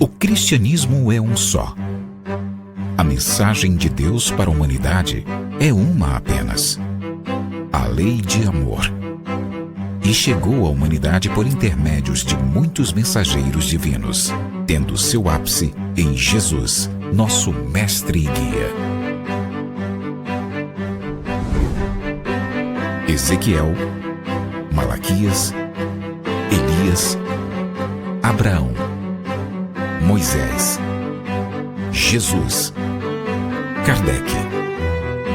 O cristianismo é um só. A mensagem de Deus para a humanidade é uma apenas: a lei de amor. E chegou à humanidade por intermédios de muitos mensageiros divinos, tendo seu ápice em Jesus, nosso mestre e guia. Ezequiel, Malaquias, Elias, Abraão, Moisés, Jesus, Kardec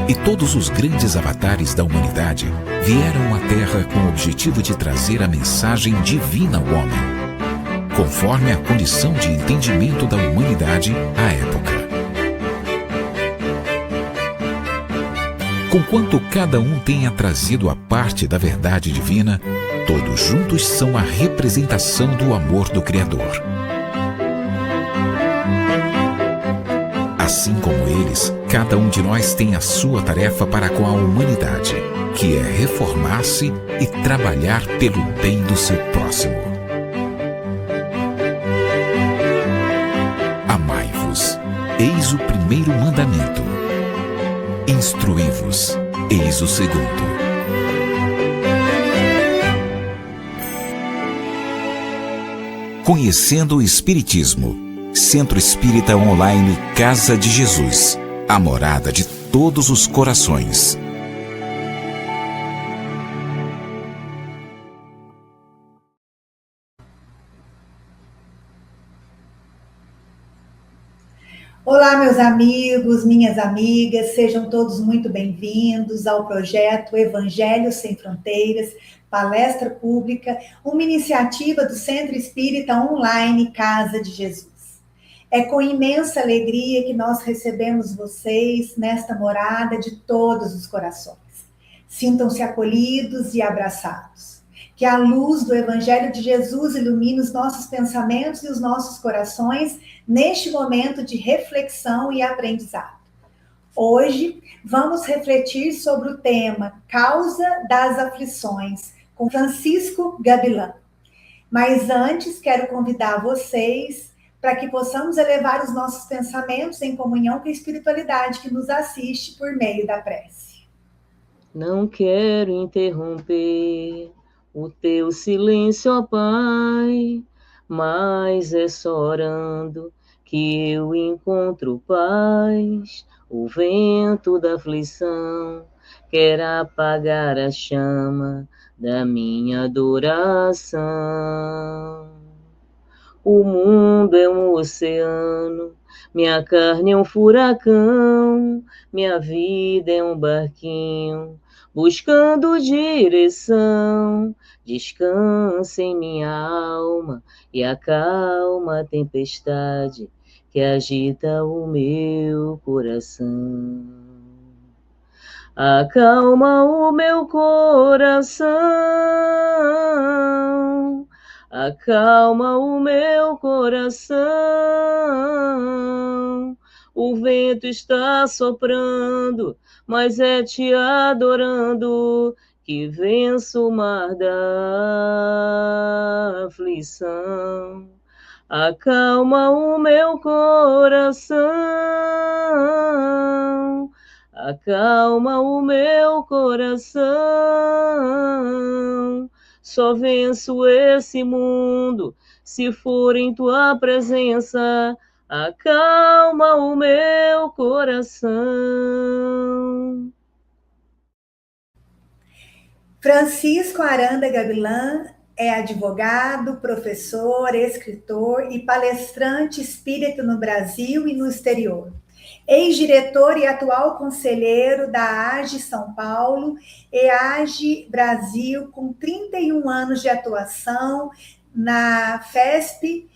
e todos os grandes avatares da humanidade vieram à Terra com o objetivo de trazer a mensagem divina ao homem, conforme a condição de entendimento da humanidade à época. Conquanto cada um tenha trazido a parte da verdade divina, todos juntos são a representação do amor do Criador. Assim como eles, cada um de nós tem a sua tarefa para com a humanidade, que é reformar-se e trabalhar pelo bem do seu próximo. Amai-vos, eis o primeiro mandamento. Instruí-vos, eis o segundo. Conhecendo o Espiritismo. Centro Espírita Online Casa de Jesus, a morada de todos os corações. Olá, meus amigos, minhas amigas, sejam todos muito bem-vindos ao projeto Evangelho Sem Fronteiras, palestra pública, uma iniciativa do Centro Espírita Online Casa de Jesus. É com imensa alegria que nós recebemos vocês nesta morada de todos os corações. Sintam-se acolhidos e abraçados. Que a luz do Evangelho de Jesus ilumine os nossos pensamentos e os nossos corações neste momento de reflexão e aprendizado. Hoje, vamos refletir sobre o tema Causa das Aflições, com Francisco Gavilan. Mas antes, quero convidar vocês para que possamos elevar os nossos pensamentos em comunhão com a espiritualidade que nos assiste por meio da prece. Não quero interromper o teu silêncio, ó Pai, mas é só orando que eu encontro paz. O vento da aflição quer apagar a chama da minha adoração. O mundo é um oceano, minha carne é um furacão, minha vida é um barquinho, buscando direção. Descansa em minha alma e acalma a tempestade que agita o meu coração. Acalma o meu coração. Acalma o meu coração. O vento está soprando, mas é te adorando que venço o mar da aflição. Acalma o meu coração. Acalma o meu coração. Só venço esse mundo se for em tua presença. Acalma o meu coração. Francisco Aranda Gavilan é advogado, professor, escritor e palestrante espírita no Brasil e no exterior. Ex-diretor e atual conselheiro da AGE São Paulo e AGE Brasil, com 31 anos de atuação na FESP,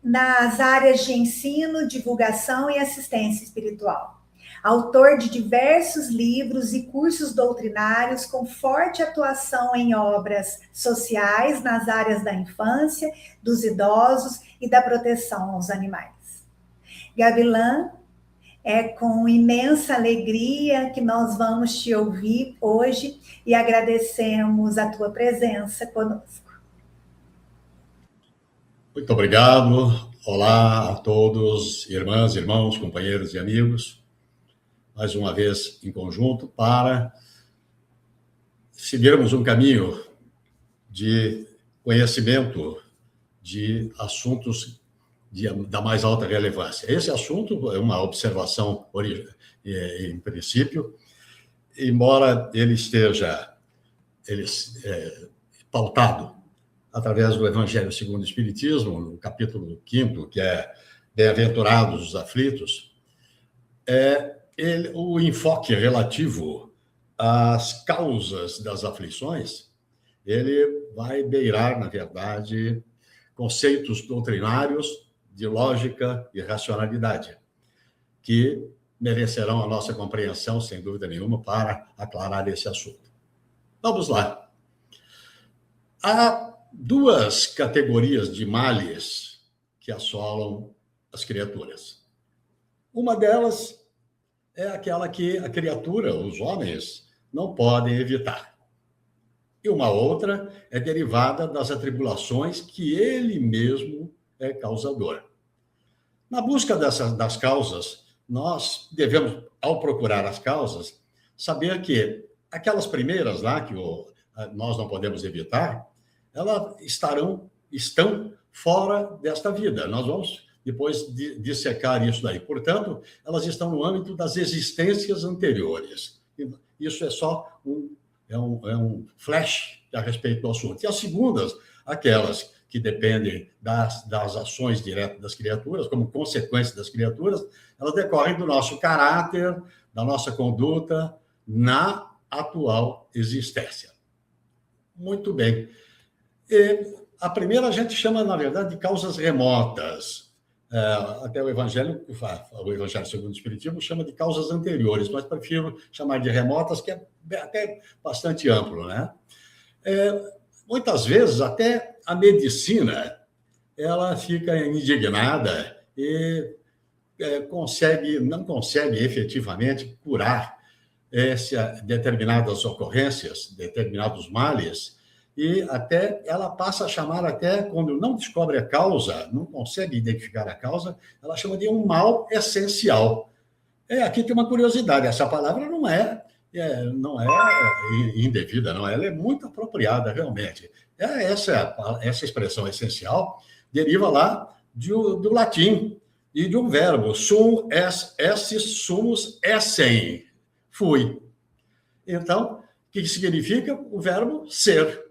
nas áreas de ensino, divulgação e assistência espiritual. Autor de diversos livros e cursos doutrinários com forte atuação em obras sociais nas áreas da infância, dos idosos e da proteção aos animais. Gavilan, é com imensa alegria que nós vamos te ouvir hoje e agradecemos a tua presença conosco. Muito obrigado Olá a todos, irmãs, irmãos, companheiros e amigos, mais uma vez em conjunto para seguirmos um caminho de conhecimento de assuntos da mais alta relevância. Esse assunto é uma observação em princípio, embora ele esteja pautado através do Evangelho segundo o Espiritismo, no capítulo 5º, que é Bem-aventurados os aflitos, o enfoque relativo às causas das aflições, ele vai beirar, na verdade, conceitos doutrinários de lógica e racionalidade, que merecerão a nossa compreensão, sem dúvida nenhuma, para aclarar esse assunto. Vamos lá. Há duas categorias de males que assolam as criaturas. Uma delas é aquela que a criatura, os homens, não podem evitar. E uma outra é derivada das atribulações que ele mesmo é causador. Na busca das causas, nós devemos, ao procurar as causas, saber que aquelas primeiras lá que nós não podemos evitar, elas estão fora desta vida. Nós vamos depois dissecar isso daí. Portanto, elas estão no âmbito das existências anteriores. Isso é só um flash a respeito do assunto. E as segundas, aquelas que dependem das ações diretas das criaturas, como consequência das criaturas, elas decorrem do nosso caráter, da nossa conduta na atual existência. Muito bem. A primeira a gente chama, na verdade, de causas remotas. Até o Evangelho segundo o Espiritismo chama de causas anteriores, mas prefiro chamar de remotas, que é até bastante amplo, né? Muitas vezes, até a medicina, ela fica indignada e não consegue efetivamente curar determinadas ocorrências, determinados males, e até ela passa a chamar, até quando não descobre a causa, não consegue identificar a causa, ela chama de um mal essencial. Aqui tem uma curiosidade, essa palavra não é indevida, não, ela é muito apropriada, realmente. Essa expressão essencial deriva lá do latim e de um verbo, sum esse sumus essem, fui. Então, o que significa? O verbo ser.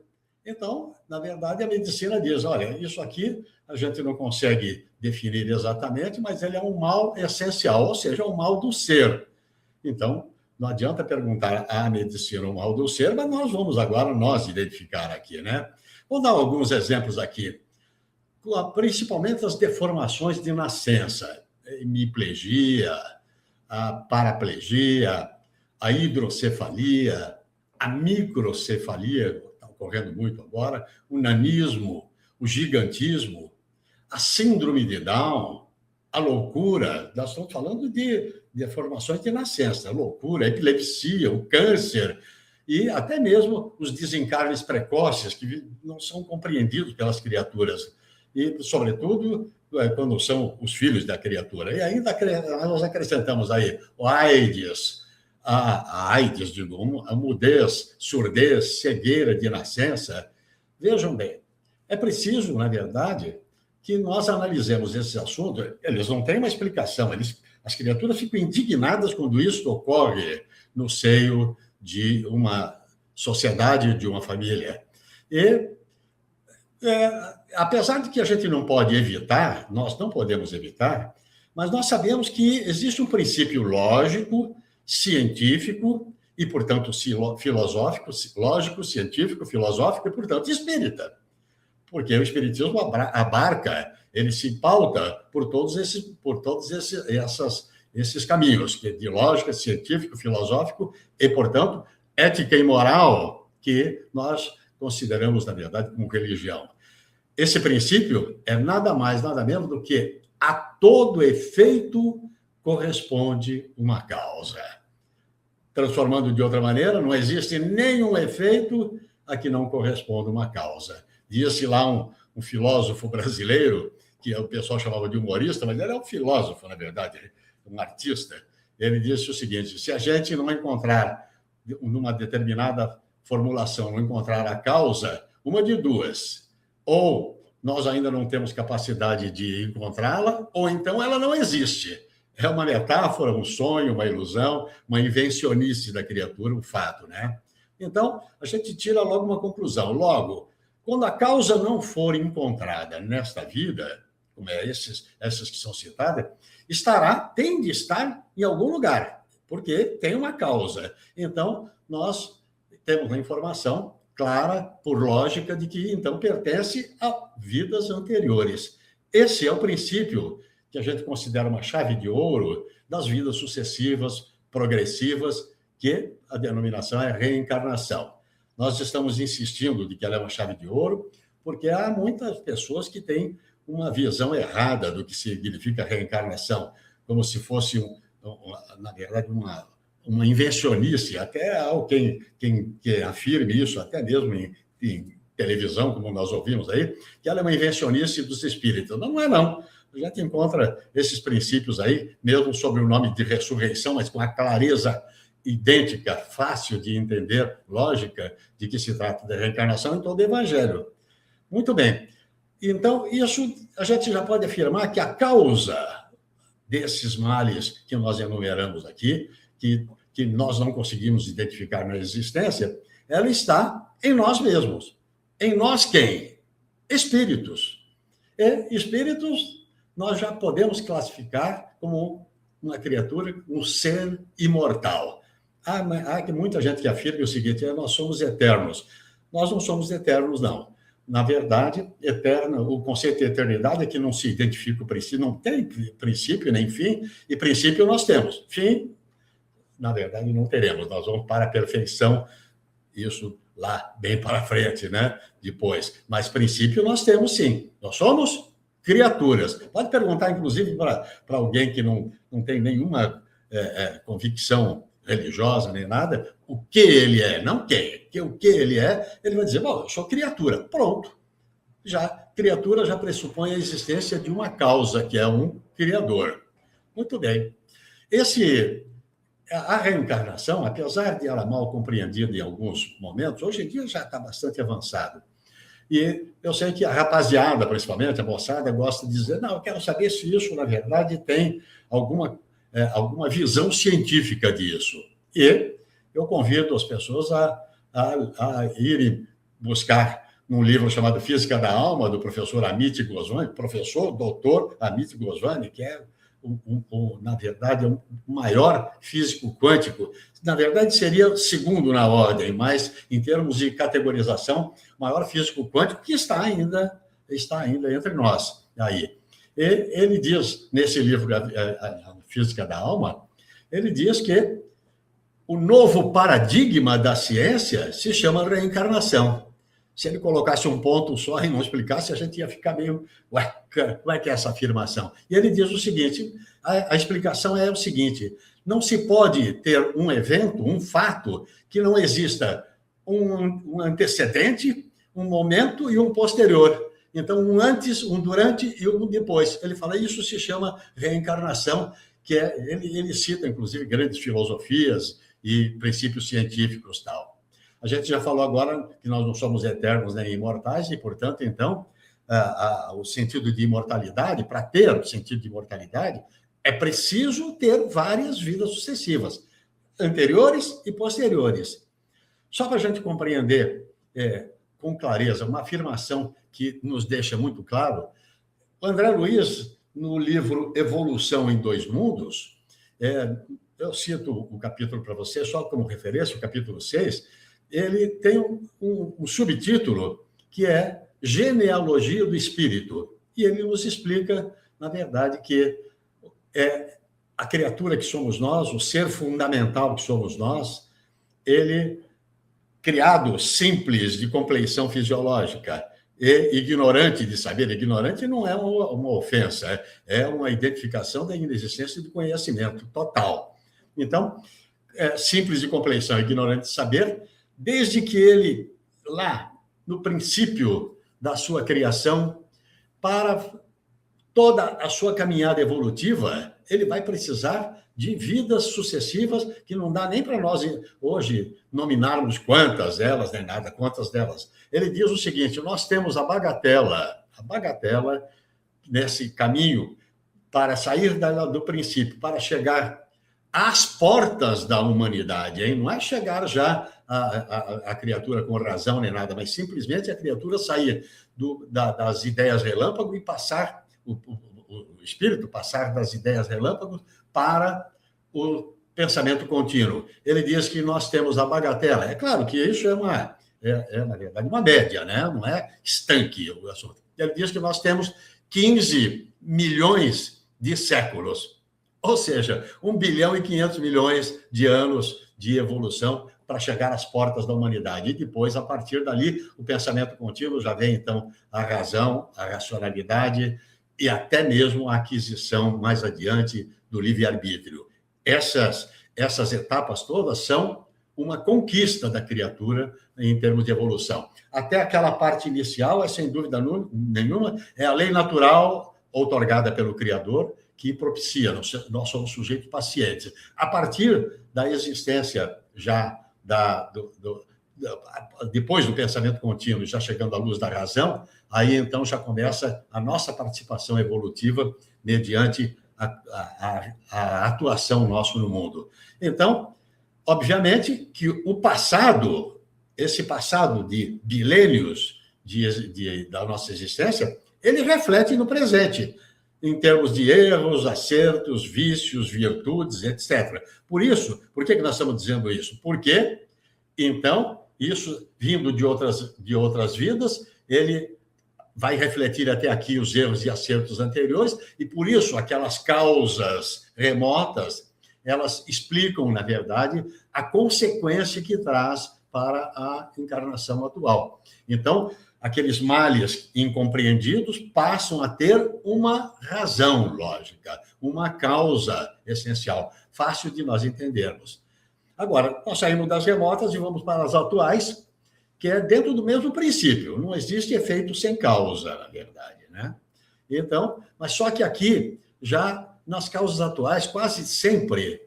Então, na verdade, a medicina diz, olha, isso aqui a gente não consegue definir exatamente, mas ele é um mal essencial, ou seja, um mal do ser. Então, não adianta perguntar à medicina o mal do ser, mas nós vamos agora identificar aqui, né? Vou dar alguns exemplos aqui, principalmente as deformações de nascença, a hemiplegia, a paraplegia, a hidrocefalia, a microcefalia, está ocorrendo muito agora, o nanismo, o gigantismo, a síndrome de Down, a loucura, nós estamos falando de deformações de nascença, a loucura, a epilepsia, o câncer e até mesmo os desencarnes precoces que não são compreendidos pelas criaturas e, sobretudo, quando são os filhos da criatura. E ainda nós acrescentamos aí o AIDS, a AIDS, digo, a mudez, surdez, cegueira de nascença. Vejam bem, é preciso, na verdade, que nós analisemos esse assunto. Eles não têm uma explicação, as criaturas ficam indignadas quando isso ocorre no seio de uma sociedade, de uma família. E, apesar de que a gente não pode evitar, nós não podemos evitar, mas nós sabemos que existe um princípio lógico, científico e, portanto, filosófico, lógico, científico, filosófico e, portanto, espírita. Porque o espiritismo abarca, ele se pauta por todos esses caminhos, de lógica, científico, filosófico e, portanto, ética e moral, que nós consideramos, na verdade, como religião. Esse princípio é nada mais, nada menos do que a todo efeito corresponde uma causa. Transformando de outra maneira, não existe nenhum efeito a que não corresponda uma causa. Disse lá um filósofo brasileiro que o pessoal chamava de humorista, mas ele é um filósofo, na verdade, um artista. Ele disse o seguinte: se a gente não encontrar, numa determinada formulação, não encontrar a causa, uma de duas, ou nós ainda não temos capacidade de encontrá-la, ou então ela não existe. É uma metáfora, um sonho, uma ilusão, uma invencionice da criatura, um fato, né? Então, a gente tira logo uma conclusão. Logo, quando a causa não for encontrada nesta vida, como essas que são citadas, tem de estar em algum lugar, porque tem uma causa. Então, nós temos a informação clara, por lógica, de que, então, pertence a vidas anteriores. Esse é o princípio que a gente considera uma chave de ouro das vidas sucessivas, progressivas, que a denominação é reencarnação. Nós estamos insistindo de que ela é uma chave de ouro, porque há muitas pessoas que têm uma visão errada do que significa reencarnação, como se fosse, na verdade, uma invencionice. Até há quem afirme isso, até mesmo em televisão, como nós ouvimos aí, que ela é uma invencionice dos espíritos. Não é, não. A gente encontra esses princípios aí, mesmo sob o nome de ressurreição, mas com a clareza idêntica, fácil de entender, lógica, de que se trata da reencarnação em todo o Evangelho. Muito bem. Então, isso a gente já pode afirmar que a causa desses males que nós enumeramos aqui, que nós não conseguimos identificar na existência, ela está em nós mesmos. Em nós quem? Espíritos. E espíritos nós já podemos classificar como uma criatura, um ser imortal. Há muita gente que afirma o seguinte: nós somos eternos. Nós não somos eternos, não. Na verdade, o conceito de eternidade é que não se identifica o princípio, não tem princípio nem fim, e princípio nós temos. Fim, na verdade, não teremos. Nós vamos para a perfeição, isso lá bem para frente, né? Depois. Mas princípio nós temos, sim. Nós somos criaturas. Pode perguntar, inclusive, para alguém que não tem nenhuma convicção religiosa nem nada, o que ele é, não quem. O que ele é, ele vai dizer: bom, eu sou criatura. Pronto. Criatura já pressupõe a existência de uma causa, que é um criador. Muito bem. A reencarnação, apesar de ela mal compreendida em alguns momentos, hoje em dia já está bastante avançado. E eu sei que a rapaziada, principalmente a moçada, gosta de dizer: não, eu quero saber se isso, na verdade, tem alguma visão científica disso. E eu convido as pessoas a irem buscar num livro chamado Física da Alma, do professor Amit Goswami, doutor Amit Goswami, que é, na verdade, o maior físico quântico. Na verdade, seria segundo na ordem, mas, em termos de categorização, o maior físico quântico, que está ainda entre nós. Aí. Ele diz, nesse livro, a Física da Alma, ele diz que o novo paradigma da ciência se chama reencarnação. Se ele colocasse um ponto só e não explicasse, a gente ia ficar meio... como é que é essa afirmação? E ele diz o seguinte: a explicação é o seguinte: não se pode ter um evento, um fato, que não exista um antecedente, um momento e um posterior. Então, um antes, um durante e um depois. Ele fala: isso se chama reencarnação, que ele cita, inclusive, grandes filosofias e princípios científicos tal. A gente já falou agora que nós não somos eternos nem imortais e, portanto, então, o sentido de imortalidade, para ter o sentido de imortalidade, é preciso ter várias vidas sucessivas, anteriores e posteriores. Só para a gente compreender com clareza uma afirmação que nos deixa muito claro, o André Luiz, no livro Evolução em Dois Mundos, eu cito o capítulo para você, só como referência, o capítulo 6, ele tem um subtítulo que é Genealogia do Espírito. E ele nos explica, na verdade, que a criatura que somos nós, o ser fundamental que somos nós, ele, criado simples de compleição fisiológica e ignorante de saber, ignorante não é uma ofensa, é uma identificação da inexistência de conhecimento total. Então, simples de compleição, ignorante de saber, desde que ele, lá no princípio da sua criação, para toda a sua caminhada evolutiva, ele vai precisar de vidas sucessivas que não dá nem para nós hoje nominarmos quantas delas, nem nada, quantas delas. Ele diz o seguinte, nós temos a bagatela nesse caminho para sair do princípio, para chegar às portas da humanidade, hein? Não é chegar já a criatura com razão nem nada, mas simplesmente a criatura sair das ideias relâmpago e passar, o espírito passar das ideias relâmpago para o pensamento contínuo. Ele diz que nós temos a bagatela. É claro que isso na verdade, uma média, né? Não é estanque o assunto. Ele diz que nós temos 15 milhões de séculos, ou seja, 1 bilhão e 500 milhões de anos de evolução para chegar às portas da humanidade. E depois, a partir dali, o pensamento contínuo já vem, então, a razão, a racionalidade e até mesmo a aquisição, mais adiante, do livre-arbítrio. Essas etapas todas são uma conquista da criatura em termos de evolução. Até aquela parte inicial, é sem dúvida nenhuma, é a lei natural outorgada pelo Criador que propicia, nós somos sujeitos pacientes. A partir da existência já depois do pensamento contínuo, já chegando à luz da razão, aí então já começa a nossa participação evolutiva mediante a atuação nossa no mundo. Então, obviamente que o passado, esse passado de milênios da nossa existência, ele reflete no presente, em termos de erros, acertos, vícios, virtudes, etc. Por que nós estamos dizendo isso? Porque, então, isso, vindo de outras vidas, ele vai refletir até aqui os erros e acertos anteriores, e por isso aquelas causas remotas, elas explicam, na verdade, a consequência que traz para a encarnação atual. Então, aqueles males incompreendidos passam a ter uma razão lógica, uma causa essencial, fácil de nós entendermos. Agora, nós saímos das remotas e vamos para as atuais, que é dentro do mesmo princípio. Não existe efeito sem causa, na verdade, né? Então, mas só que aqui, já nas causas atuais, quase sempre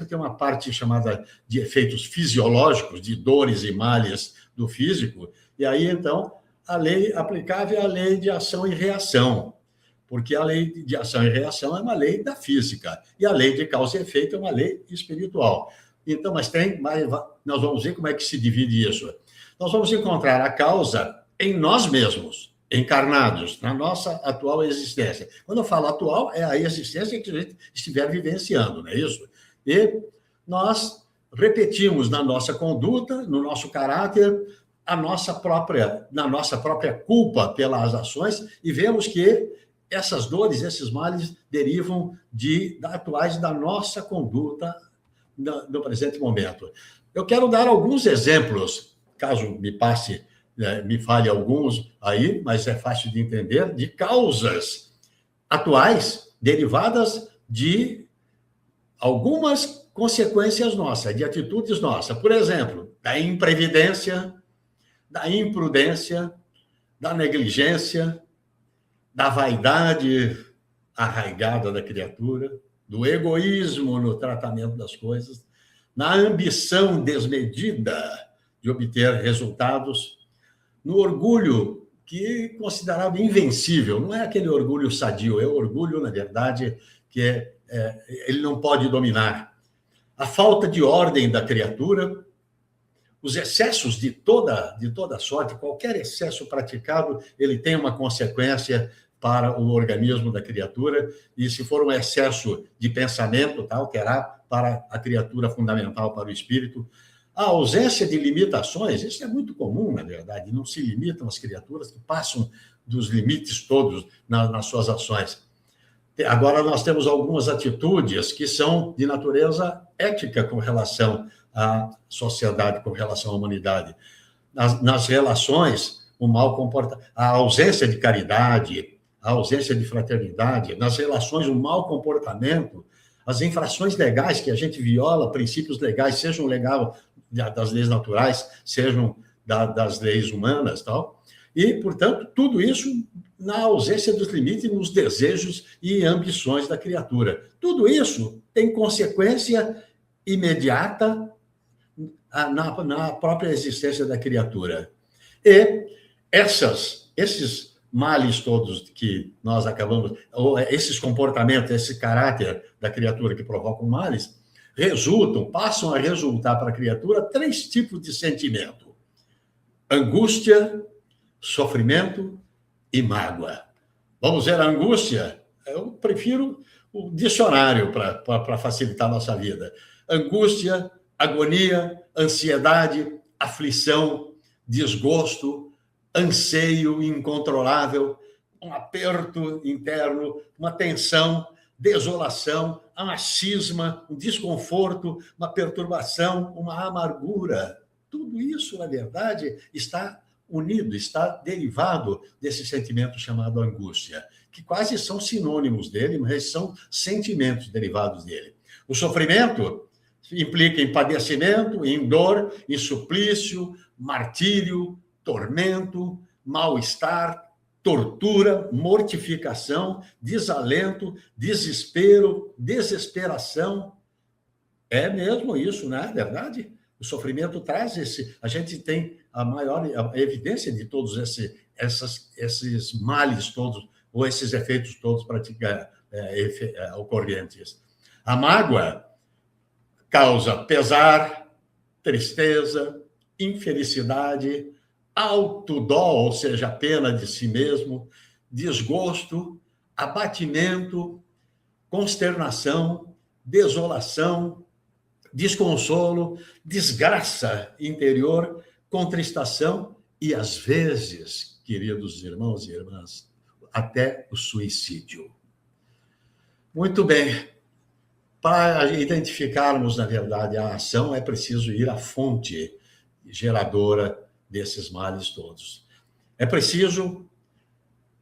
tem uma parte chamada de efeitos fisiológicos, de dores e males do físico, e aí, então, a lei aplicável é a lei de ação e reação, porque a lei de ação e reação é uma lei da física, e a lei de causa e efeito é uma lei espiritual. Então, mas nós vamos ver como é que se divide isso. Nós vamos encontrar a causa em nós mesmos, encarnados, na nossa atual existência. Quando eu falo atual, é a existência que a gente estiver vivenciando, não é isso? E nós repetimos na nossa conduta, no nosso caráter, na nossa própria culpa pelas ações, e vemos que essas dores, esses males, derivam atuais da nossa conduta no presente momento. Eu quero dar alguns exemplos, caso me fale alguns aí, mas é fácil de entender, de causas atuais derivadas de algumas consequências nossas, de atitudes nossas. Por exemplo, da imprevidência, da imprudência, da negligência, da vaidade arraigada da criatura, do egoísmo no tratamento das coisas, na ambição desmedida de obter resultados, no orgulho que é considerado invencível. Não é aquele orgulho sadio, é o orgulho, na verdade, que ele não pode dominar. A falta de ordem da criatura, os excessos de toda sorte, qualquer excesso praticado, ele tem uma consequência para o organismo da criatura, e se for um excesso de pensamento, tal, terá para a criatura fundamental, para o espírito. A ausência de limitações, isso é muito comum, na verdade, não se limitam as criaturas que passam dos limites todos nas suas ações. Agora, nós temos algumas atitudes que são de natureza ética com relação à sociedade, com relação à humanidade. Nas relações, o mau comportamento, a ausência de caridade, a ausência de fraternidade, nas relações, o mau comportamento, as infrações legais, que a gente viola princípios legais, sejam das leis naturais, sejam das leis humanas, tal. E, portanto, tudo isso na ausência dos limites nos desejos e ambições da criatura. Tudo isso tem consequência imediata na própria existência da criatura. E esses males todos que nós acabamos, ou esses comportamentos, esse caráter da criatura que provocam males, passam a resultar para a criatura 3 tipos de sentimento: angústia, sofrimento e mágoa. Vamos ver a angústia? Eu prefiro o dicionário para facilitar a nossa vida. Angústia, agonia, ansiedade, aflição, desgosto, anseio incontrolável, um aperto interno, uma tensão, desolação, uma cisma, um desconforto, uma perturbação, uma amargura. Tudo isso, na verdade, está unido, está derivado desse sentimento chamado angústia, que quase são sinônimos dele, mas são sentimentos derivados dele. O sofrimento implica em padecimento, em dor, em suplício, martírio, tormento, mal-estar, tortura, mortificação, desalento, desespero, desesperação. É mesmo isso, não é verdade? O sofrimento traz a gente tem a maior evidência de todos esses males todos, ou esses efeitos todos ocorrentes. A mágoa causa pesar, tristeza, infelicidade, autodó, ou seja, pena de si mesmo, desgosto, abatimento, consternação, desolação, desconsolo, desgraça interior, contristação e, às vezes, queridos irmãos e irmãs, até o suicídio. Muito bem. Para identificarmos, na verdade, a ação, é preciso ir à fonte geradora desses males todos. É preciso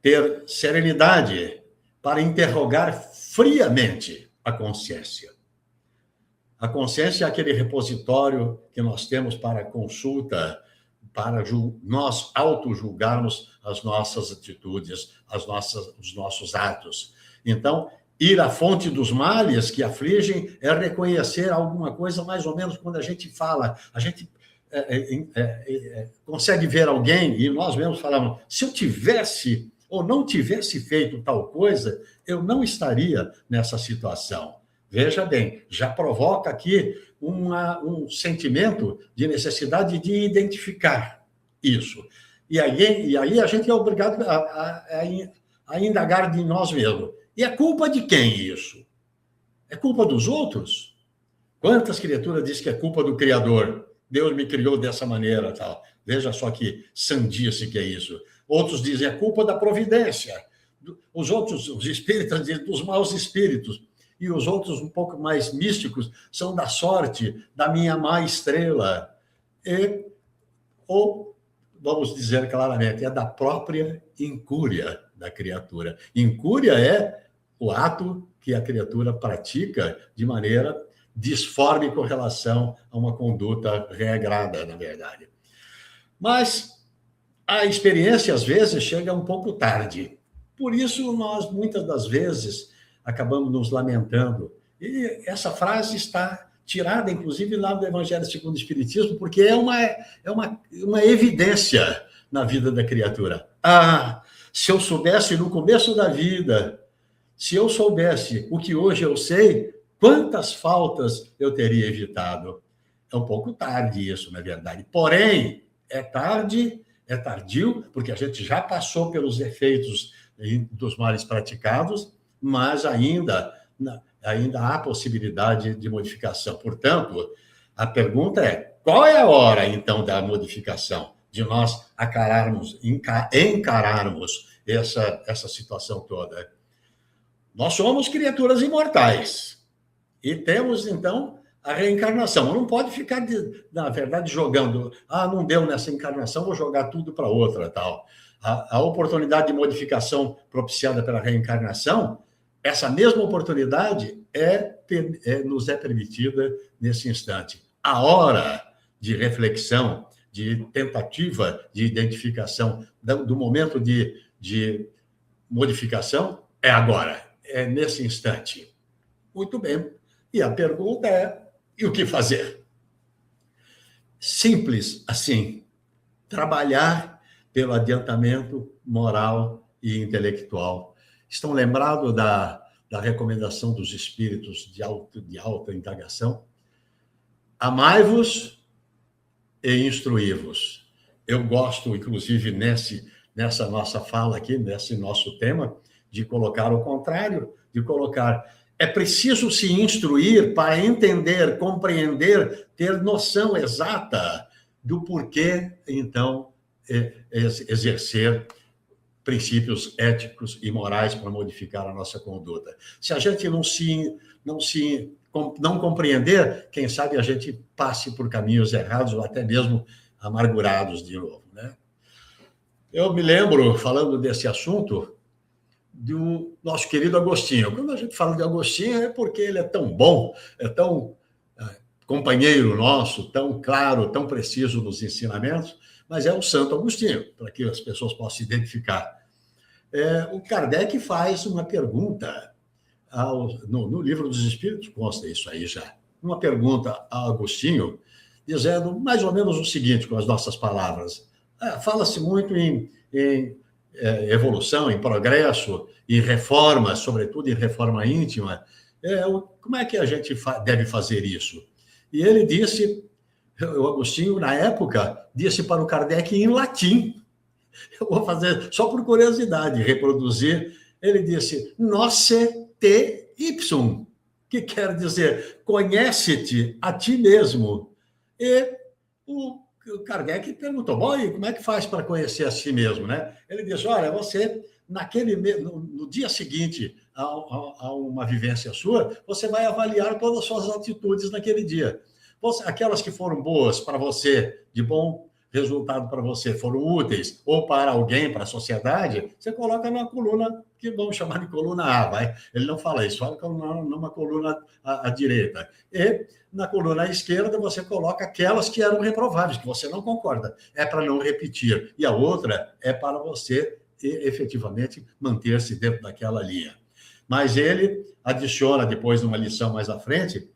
ter serenidade para interrogar friamente a consciência. A consciência é aquele repositório que nós temos para consulta, para nós auto-julgarmos as nossas atitudes, os nossos atos. Então, ir à fonte dos males que afligem é reconhecer alguma coisa, mais ou menos, quando a gente fala, a gente consegue ver alguém e nós mesmos falamos, se eu tivesse ou não tivesse feito tal coisa, eu não estaria nessa situação. Veja bem, já provoca aqui um sentimento de necessidade de identificar isso. E aí a gente é obrigado a indagar de nós mesmos. E é culpa de quem isso? É culpa dos outros? Quantas criaturas dizem que é culpa do Criador? Deus me criou dessa maneira, tal. Veja só que sandice que é isso. Outros dizem, é culpa da providência. Os outros, os espíritas, dizem dos maus espíritos. E os outros, um pouco mais místicos, são da sorte, da minha má estrela. Ou, vamos dizer claramente, é da própria incúria da criatura. Incúria é o ato que a criatura pratica de maneira disforme com relação a uma conduta regrada, na verdade. Mas a experiência, às vezes, chega um pouco tarde. Por isso, nós, muitas das vezes, acabamos nos lamentando. E essa frase está tirada, inclusive, lá do Evangelho segundo o Espiritismo, porque é uma evidência na vida da criatura. Ah, se eu soubesse no começo da vida, se eu soubesse o que hoje eu sei, quantas faltas eu teria evitado? É um pouco tarde isso, na verdade. Porém, é tardio, porque a gente já passou pelos efeitos dos males praticados, mas ainda há possibilidade de modificação. Portanto, a pergunta é, qual é a hora, então, da modificação? De nós encararmos essa situação toda. Nós somos criaturas imortais e temos, então, a reencarnação. Não pode ficar, na verdade, jogando. Ah, não deu nessa encarnação, vou jogar tudo para outra, tal. A oportunidade de modificação propiciada pela reencarnação, essa mesma oportunidade nos é permitida nesse instante. A hora de reflexão, de tentativa de identificação, do momento de modificação, é agora, é nesse instante. Muito bem. E a pergunta é, e o que fazer? Simples assim, trabalhar pelo adiantamento moral e intelectual. Estão lembrados da recomendação dos espíritos de alta indagação? Amai-vos e instruí-vos. Eu gosto, inclusive, nessa nossa fala aqui, nesse nosso tema, de colocar o contrário, de colocar... É preciso se instruir para entender, compreender, ter noção exata do porquê, então, exercer princípios éticos e morais para modificar a nossa conduta. Se a gente não compreender, quem sabe a gente passe por caminhos errados ou até mesmo amargurados de novo, né? Eu me lembro, falando desse assunto, do nosso querido Agostinho. Quando a gente fala de Agostinho é porque ele é tão bom, é tão companheiro nosso, tão claro, tão preciso nos ensinamentos, mas é o Santo Agostinho, para que as pessoas possam se identificar. O Kardec faz uma pergunta, no Livro dos Espíritos consta isso aí já, uma pergunta a Agostinho, dizendo mais ou menos o seguinte, com as nossas palavras. Fala-se muito em evolução, em progresso, em reforma, sobretudo em reforma íntima. Como é que a gente deve fazer isso? E ele disse, o Agostinho, na época, disse para o Kardec em latim. Eu vou fazer, só por curiosidade, reproduzir. Ele disse, noce te ipsum, que quer dizer, conhece-te a ti mesmo. E o Kardec perguntou, bom, e como é que faz para conhecer a si mesmo, né? Ele disse, olha, você, no dia seguinte a uma vivência sua, você vai avaliar todas as suas atitudes naquele dia. Aquelas que foram boas para você, de bom resultado para você, foram úteis, ou para alguém, para a sociedade, você coloca numa coluna, que vamos chamar de coluna A, vai? Ele não fala isso, fala numa coluna à direita. E na coluna à esquerda, você coloca aquelas que eram reprováveis, que você não concorda. É para não repetir. E a outra é para você, efetivamente, manter-se dentro daquela linha. Mas ele adiciona, depois, numa lição mais à frente,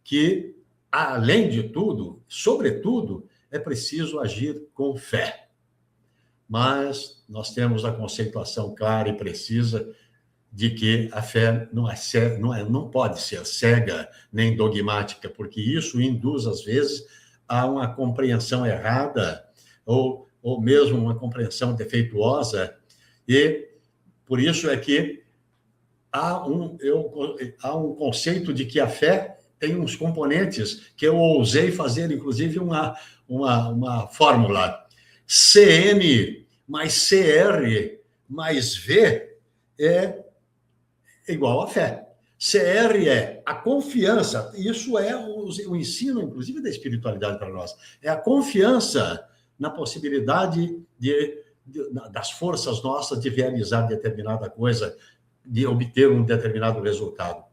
que, além de tudo, sobretudo, é preciso agir com fé. Mas nós temos a conceituação clara e precisa de que a fé não pode ser cega nem dogmática, porque isso induz, às vezes, a uma compreensão errada ou mesmo uma compreensão defeituosa. E por isso é que há um conceito de que a fé tem uns componentes que eu ousei fazer, inclusive, uma fórmula. CN mais CR mais V é igual a fé. CR é a confiança, isso é o ensino, inclusive, da espiritualidade para nós. É a confiança na possibilidade das forças nossas de realizar determinada coisa, de obter um determinado resultado.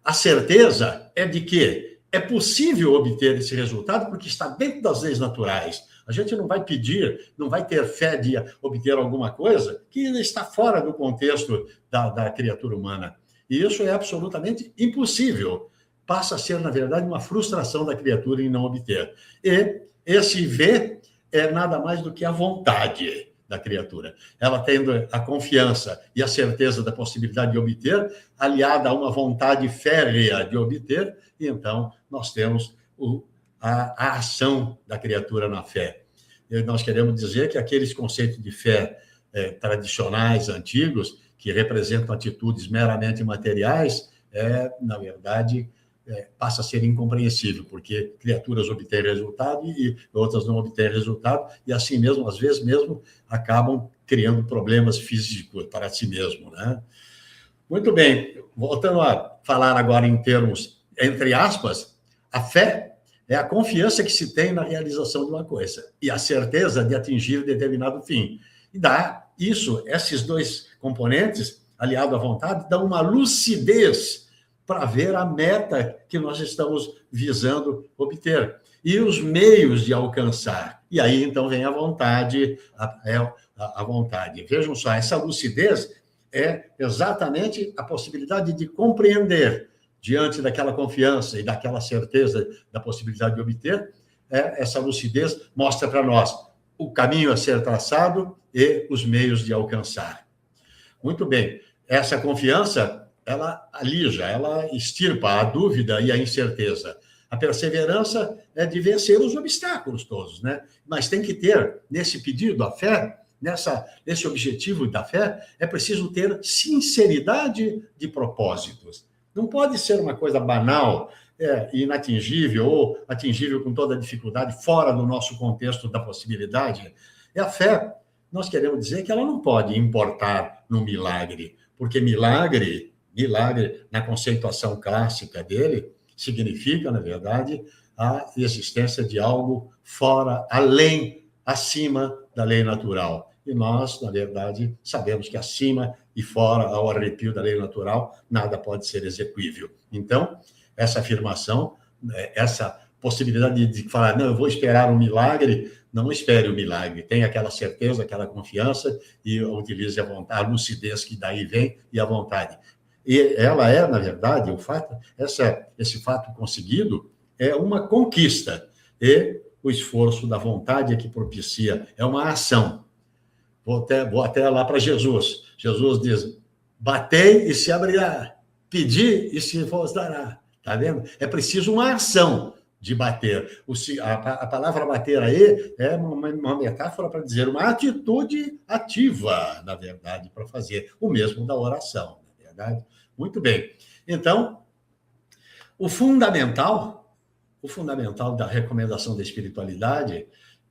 A certeza é de que é possível obter esse resultado porque está dentro das leis naturais. A gente não vai pedir, não vai ter fé de obter alguma coisa que está fora do contexto da criatura humana. E isso é absolutamente impossível. Passa a ser, na verdade, uma frustração da criatura em não obter. E esse V é nada mais do que a vontade da criatura. Ela tendo a confiança e a certeza da possibilidade de obter, aliada a uma vontade férrea de obter, e então nós temos a ação da criatura na fé. E nós queremos dizer que aqueles conceitos de fé tradicionais, antigos, que representam atitudes meramente materiais, na verdade, passa a ser incompreensível, porque criaturas obtêm resultado e outras não obtêm resultado, e assim mesmo, às vezes mesmo, acabam criando problemas físicos para si mesmo, né? Muito bem, voltando a falar agora em termos, entre aspas, a fé é a confiança que se tem na realização de uma coisa e a certeza de atingir determinado fim. E esses dois componentes, aliado à vontade, dão uma lucidez para ver a meta que nós estamos visando obter e os meios de alcançar. E aí, então, vem a vontade, a vontade. Vejam só, essa lucidez é exatamente a possibilidade de compreender, diante daquela confiança e daquela certeza da possibilidade de obter, essa lucidez mostra para nós o caminho a ser traçado e os meios de alcançar. Muito bem, essa confiança, ela alija, ela extirpa a dúvida e a incerteza. A perseverança é de vencer os obstáculos todos, né? Mas tem que ter, nesse pedido, a fé, nesse objetivo da fé, é preciso ter sinceridade de propósitos. Não pode ser uma coisa banal, inatingível, ou atingível com toda a dificuldade, fora do nosso contexto da possibilidade. E a fé, nós queremos dizer que ela não pode importar no milagre, porque milagre, na conceituação clássica dele, significa, na verdade, a existência de algo fora, além, acima da lei natural. E nós, na verdade, sabemos que acima e fora, ao arrepio da lei natural, nada pode ser exequível. Então, essa afirmação, essa possibilidade de falar, não, eu vou esperar um milagre, não espere o milagre, tenha aquela certeza, aquela confiança e utilize a vontade, a lucidez que daí vem e a vontade. E ela é, na verdade, esse fato conseguido é uma conquista, e o esforço da vontade é que propicia, é uma ação. Vou até lá para Jesus. Jesus diz, batei e se abrirá, pedi e se vos dará. Está vendo? É preciso uma ação de bater. A palavra bater aí é uma metáfora para dizer uma atitude ativa, na verdade, para fazer o mesmo da oração, na verdade. Muito bem. Então, o fundamental da recomendação da espiritualidade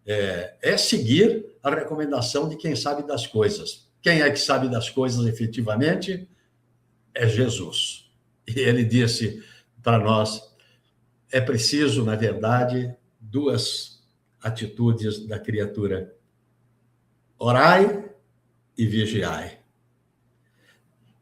é seguir a recomendação de quem sabe das coisas. Quem é que sabe das coisas efetivamente? É Jesus. E ele disse para nós, é preciso, na verdade, duas atitudes da criatura. Orai e vigiai.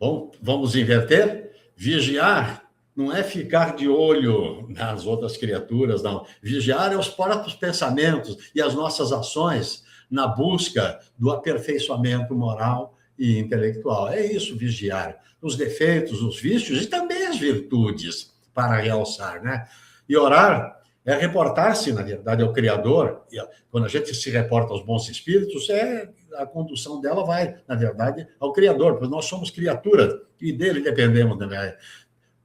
Bom, vamos inverter? Vigiar não é ficar de olho nas outras criaturas, não. Vigiar é os próprios pensamentos e as nossas ações na busca do aperfeiçoamento moral e intelectual. É isso, vigiar. Os defeitos, os vícios e também as virtudes, para realçar, né? E orar é reportar-se, na verdade, ao Criador. E quando a gente se reporta aos bons espíritos, a condução dela vai, na verdade, ao Criador, porque nós somos criaturas e dele dependemos, né?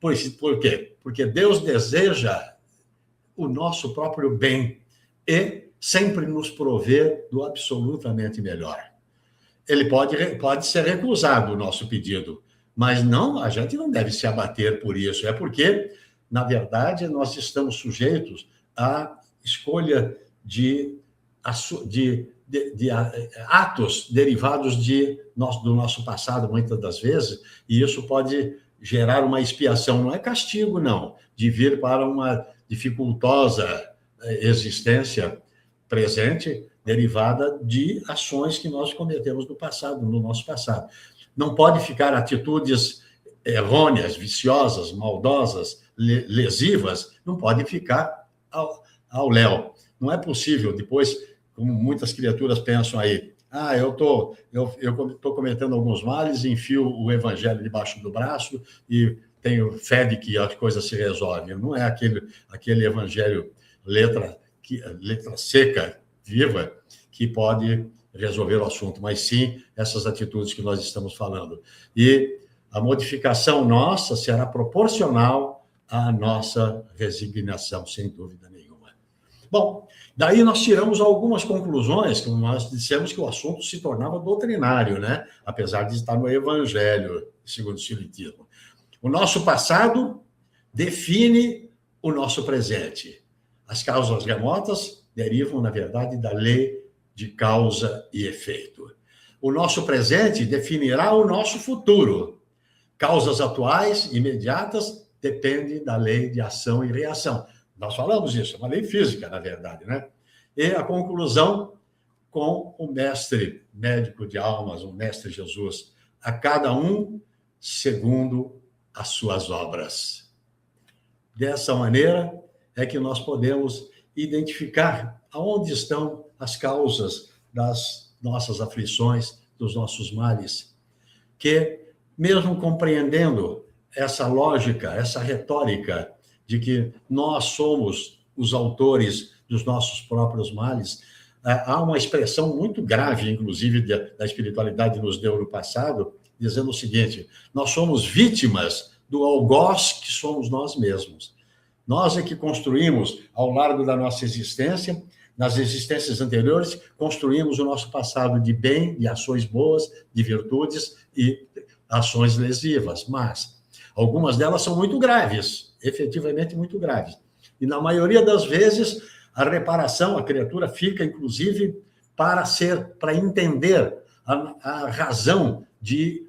Por quê? Porque Deus deseja o nosso próprio bem e sempre nos prover do absolutamente melhor. Ele pode ser recusado o nosso pedido, mas não, a gente não deve se abater por isso. É porque, na verdade, nós estamos sujeitos à escolha de atos derivados do nosso passado, muitas das vezes, e isso pode gerar uma expiação, não é castigo, não, de vir para uma dificultosa existência presente, derivada de ações que nós cometemos no nosso passado. Não pode ficar atitudes errôneas, viciosas, maldosas, lesivas, não pode ficar ao léu. Não é possível, depois, como muitas criaturas pensam aí, eu estou cometendo alguns males, enfio o evangelho debaixo do braço e tenho fé de que a coisa se resolve. Não é aquele evangelho letra seca, viva, que pode resolver o assunto, mas sim essas atitudes que nós estamos falando. E a modificação nossa será proporcional à nossa resignação, sem dúvida nenhuma. Bom, daí nós tiramos algumas conclusões, como nós dissemos que o assunto se tornava doutrinário, né? Apesar de estar no Evangelho, segundo o Espiritismo. O nosso passado define o nosso presente. As causas remotas derivam, na verdade, da lei de causa e efeito. O nosso presente definirá o nosso futuro. Causas atuais, imediatas, dependem da lei de ação e reação. Nós falamos isso, é uma lei física, na verdade, né? E a conclusão com o mestre médico de almas, o mestre Jesus, a cada um segundo as suas obras. Dessa maneira é que nós podemos identificar aonde estão as causas das nossas aflições, dos nossos males, que, mesmo compreendendo essa lógica, essa retórica de que nós somos os autores dos nossos próprios males, há uma expressão muito grave, inclusive, da espiritualidade nos deu no passado, dizendo o seguinte: nós somos vítimas do algoz que somos nós mesmos. Nós é que construímos, ao largo da nossa existência, nas existências anteriores, construímos o nosso passado de bem, de ações boas, de virtudes e ações lesivas. Mas algumas delas são muito graves, efetivamente muito graves. E, na maioria das vezes, a reparação, a criatura fica, inclusive, para entender a razão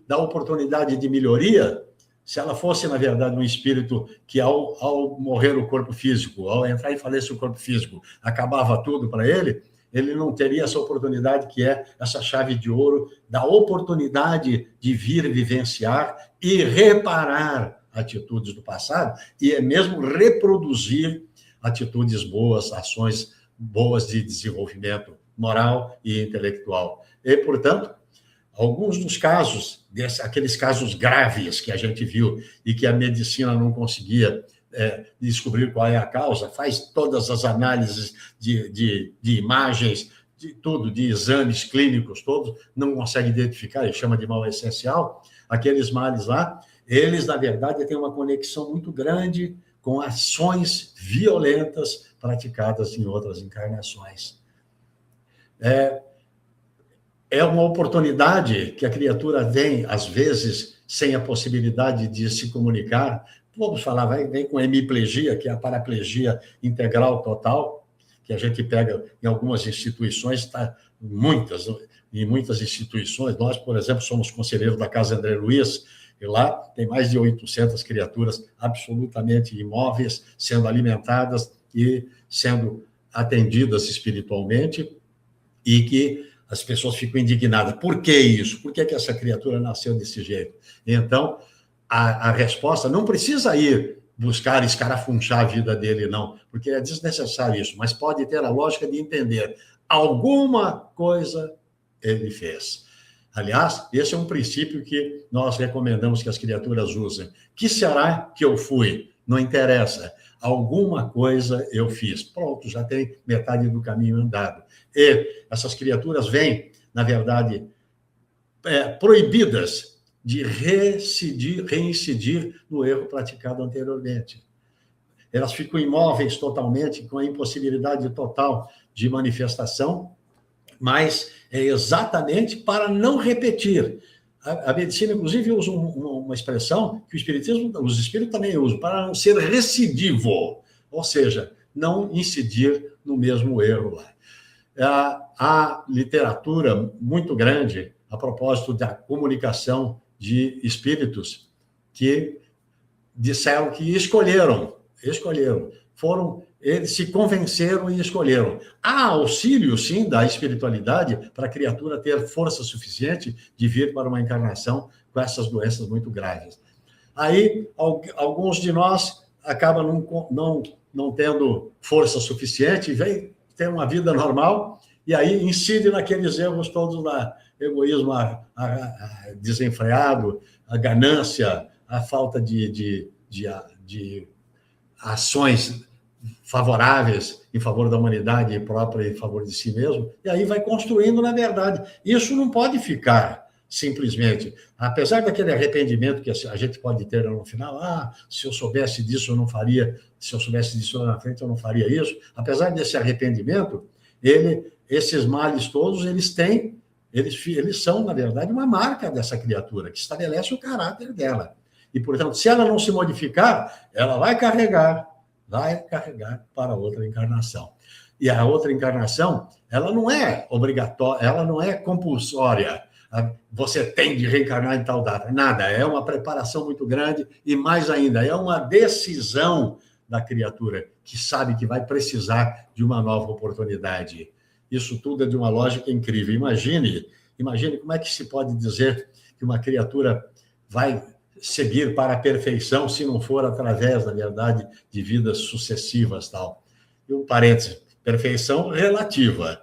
da oportunidade de melhoria. Se ela fosse, na verdade, um espírito que, ao morrer o corpo físico, ao entrar em falência o corpo físico, acabava tudo para ele, ele não teria essa oportunidade, que é essa chave de ouro da oportunidade de vir vivenciar e reparar atitudes do passado, e é mesmo reproduzir atitudes boas, ações boas de desenvolvimento moral e intelectual. E, portanto, alguns dos casos, aqueles casos graves que a gente viu e que a medicina não conseguia descobrir qual é a causa, faz todas as análises de imagens, de tudo, de exames clínicos todos, não consegue identificar, ele chama de mal essencial, aqueles males lá, eles, na verdade, têm uma conexão muito grande com ações violentas praticadas em outras encarnações. É uma oportunidade que a criatura vem, às vezes, sem a possibilidade de se comunicar. Vamos falar, vem com hemiplegia, que é a paraplegia integral total, que a gente pega em algumas instituições, em muitas instituições. Nós, por exemplo, somos conselheiros da Casa André Luiz, e lá tem mais de 800 criaturas absolutamente imóveis, sendo alimentadas e sendo atendidas espiritualmente, e que as pessoas ficam indignadas. Por que isso? Por que essa criatura nasceu desse jeito? Então, a resposta não precisa ir buscar escarafunchar a vida dele, não, porque é desnecessário isso, mas pode ter a lógica de entender alguma coisa ele fez. Aliás, esse é um princípio que nós recomendamos que as criaturas usem. Que será que eu fui? Não interessa. Alguma coisa eu fiz. Pronto, já tem metade do caminho andado. E essas criaturas vêm, na verdade, proibidas de reincidir no erro praticado anteriormente. Elas ficam imóveis totalmente, com a impossibilidade total de manifestação, mas é exatamente para não repetir. A medicina, inclusive, usa uma expressão que os espíritos também usam, para não ser recidivo, ou seja, não incidir no mesmo erro lá. Há literatura muito grande a propósito da comunicação de espíritos que disseram que escolheram, eles se convenceram e escolheram. Há auxílio, sim, da espiritualidade para a criatura ter força suficiente de vir para uma encarnação com essas doenças muito graves. Aí, alguns de nós acabam não tendo força suficiente, vem ter uma vida normal, e aí incide naqueles erros todos lá, egoísmo desenfreado, a ganância, a falta de ações favoráveis em favor da humanidade própria e em favor de si mesmo, e aí vai construindo, na verdade. Isso não pode ficar simplesmente, apesar daquele arrependimento que a gente pode ter no final, se eu soubesse disso eu não faria, se eu soubesse disso lá na frente eu não faria isso. Apesar desse arrependimento, esses males todos, eles são, na verdade, uma marca dessa criatura, que estabelece o caráter dela. E, portanto, se ela não se modificar, ela vai carregar para outra encarnação. E a outra encarnação, ela não é obrigatória, ela não é compulsória. Você tem de reencarnar em tal data. Nada, é uma preparação muito grande e, mais ainda, é uma decisão da criatura que sabe que vai precisar de uma nova oportunidade. Isso tudo é de uma lógica incrível. Imagine como é que se pode dizer que uma criatura vai seguir para a perfeição se não for através, na verdade, de vidas sucessivas, tal. E um parênteses, perfeição relativa,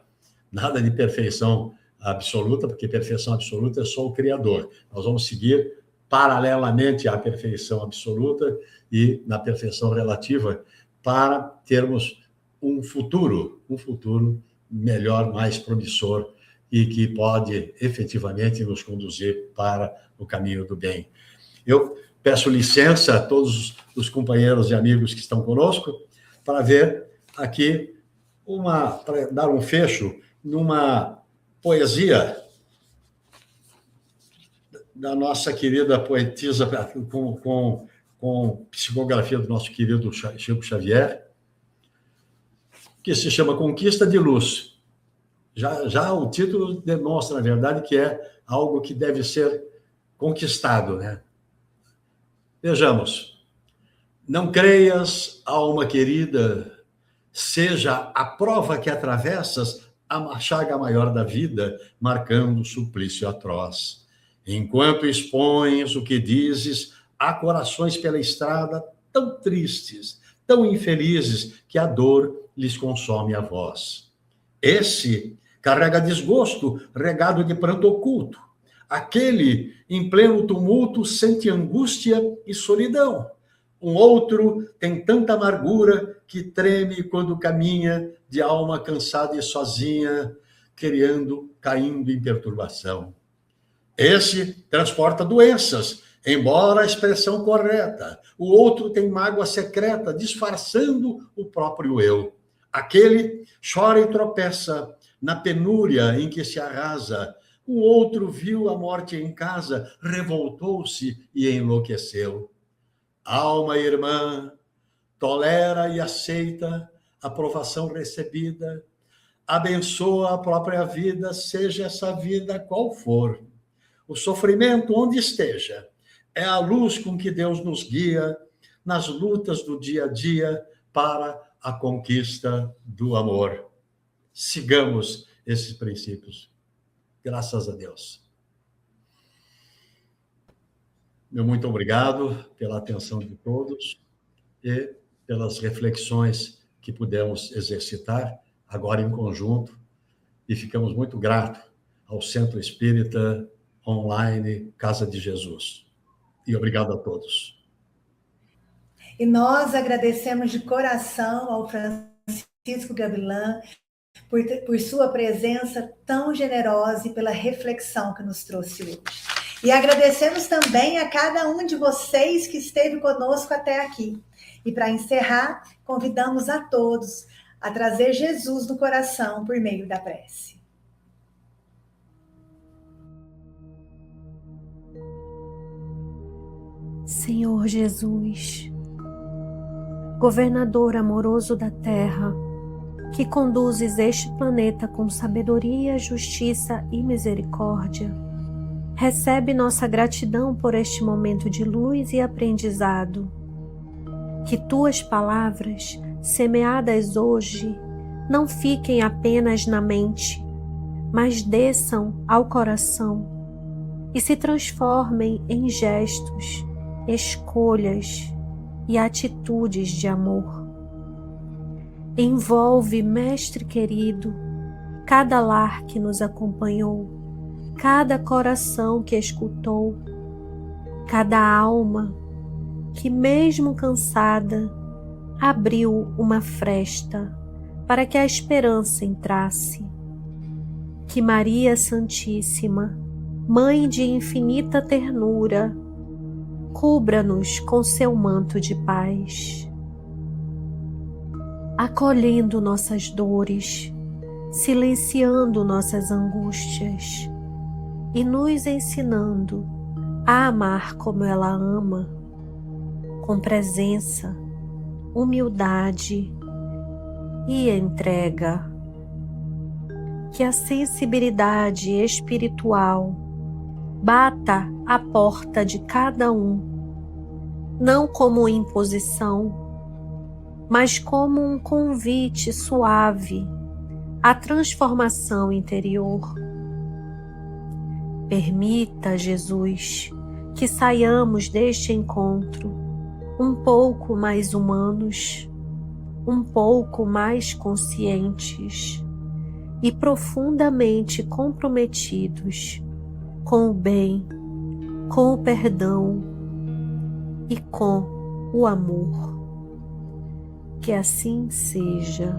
nada de perfeição absoluta, porque perfeição absoluta é só o Criador. Nós vamos seguir paralelamente à perfeição absoluta e na perfeição relativa para termos um futuro melhor, mais promissor e que pode efetivamente nos conduzir para o caminho do bem. Eu peço licença a todos os companheiros e amigos que estão conosco para ver aqui para dar um fecho numa poesia da nossa querida poetisa com psicografia do nosso querido Chico Xavier, que se chama Conquista de Luz. Já o título demonstra, na verdade, que é algo que deve ser conquistado, né? Vejamos. Não creias, alma querida, seja a prova que atravessas a chaga maior da vida, marcando o suplício atroz. Enquanto expões o que dizes, há corações pela estrada tão tristes, tão infelizes, que a dor lhes consome a voz. Esse carrega desgosto, regado de pranto oculto. Aquele, em pleno tumulto, sente angústia e solidão. Um outro tem tanta amargura que treme quando caminha, de alma cansada e sozinha, caindo em perturbação. Esse transporta doenças, embora a expressão correta. O outro tem mágoa secreta, disfarçando o próprio eu. Aquele chora e tropeça na penúria em que se arrasa. O outro viu a morte em casa, revoltou-se e enlouqueceu. Alma irmã, tolera e aceita a provação recebida, abençoa a própria vida, seja essa vida qual for. O sofrimento, onde esteja, é a luz com que Deus nos guia nas lutas do dia a dia para a conquista do amor. Sigamos esses princípios. Graças a Deus. Meu muito obrigado pela atenção de todos e pelas reflexões que pudemos exercitar agora em conjunto. E ficamos muito gratos ao Centro Espírita Online Casa de Jesus. E obrigado a todos. E nós agradecemos de coração ao Francisco Gavilan por sua presença tão generosa e pela reflexão que nos trouxe hoje. E agradecemos também a cada um de vocês que esteve conosco até aqui. E para encerrar, convidamos a todos a trazer Jesus no coração por meio da prece. Senhor Jesus, governador amoroso da terra, que conduzes este planeta com sabedoria, justiça e misericórdia, recebe nossa gratidão por este momento de luz e aprendizado. Que tuas palavras, semeadas hoje, não fiquem apenas na mente, mas desçam ao coração e se transformem em gestos, escolhas e atitudes de amor. Envolve, Mestre querido, cada lar que nos acompanhou, cada coração que escutou, cada alma que, mesmo cansada, abriu uma fresta para que a esperança entrasse. Que Maria Santíssima, Mãe de infinita ternura, cubra-nos com seu manto de paz, acolhendo nossas dores, silenciando nossas angústias e nos ensinando a amar como ela ama, com presença, humildade e entrega. Que a sensibilidade espiritual bata à porta de cada um, não como imposição, mas como um convite suave à transformação interior. Permita, Jesus, que saiamos deste encontro um pouco mais humanos, um pouco mais conscientes e profundamente comprometidos com o bem, com o perdão e com o amor. Que assim seja.